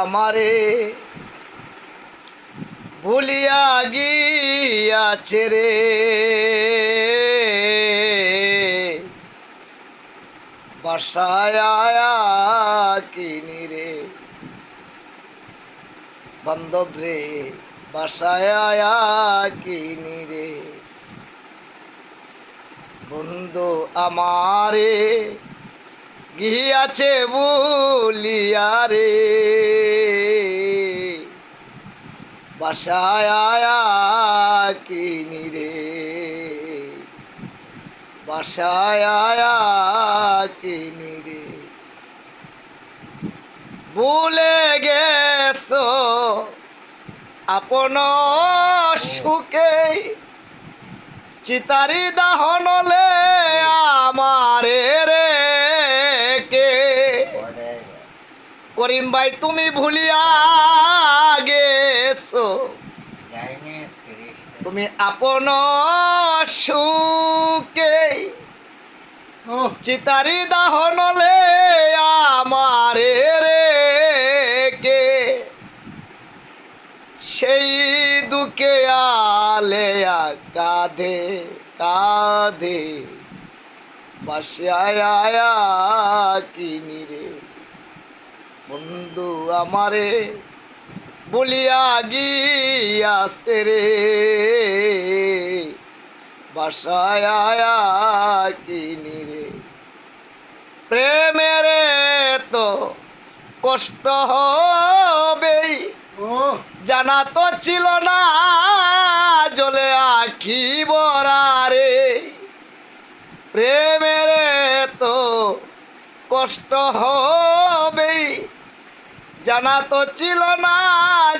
আমারে ভুলিয়া গিয়াছে রে, বাসায় আয়া কিনি রে বান্ধব রে, বাসায় আয়া কিনি রে বন্ধু আমারে গিয়াছে ভুলিয়া রে, বাসায় আয়া কিনি রে, বাসায় আয়া কিনি রে। ভুলে গেছো আপন সুখে, চিতারি দাহনলে আমারে রে কে। করিম ভাই তুমি ভুলিয়া গেছো, তুমি আপন সুখে, চিতারি দাহনলে আমারে রে কে। সেই দুঃখে আলেয়া কাঁধে কাঁধে বাসায় আয়া কিনি রে বন্ধু আমারে বলিয়া গিয়াছে রে, বাসায় আয়া কিনি রে। প্রেমের তো কষ্ট হবেই জানা তো ছিল না, জ্বলে আখি বরা রে। প্রেমের তো কষ্ট হবেই জানা তো ছিল না,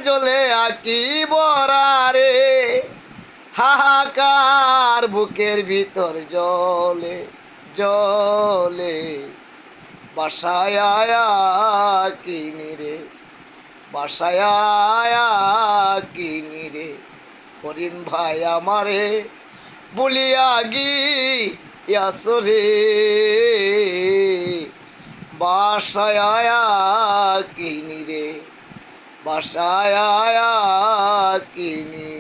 জ্বলে আখি বরা রে। হাহাকার বুকের ভিতর জলে জলে, বাসায় আয়া কিনি রে, বাসায় আয়া কিনি রে। করিম ভাই আমারে বলিয়া গিয়াছো রে, বাসায় আয়া কিনি রে, বাসায় আয়া কিনি।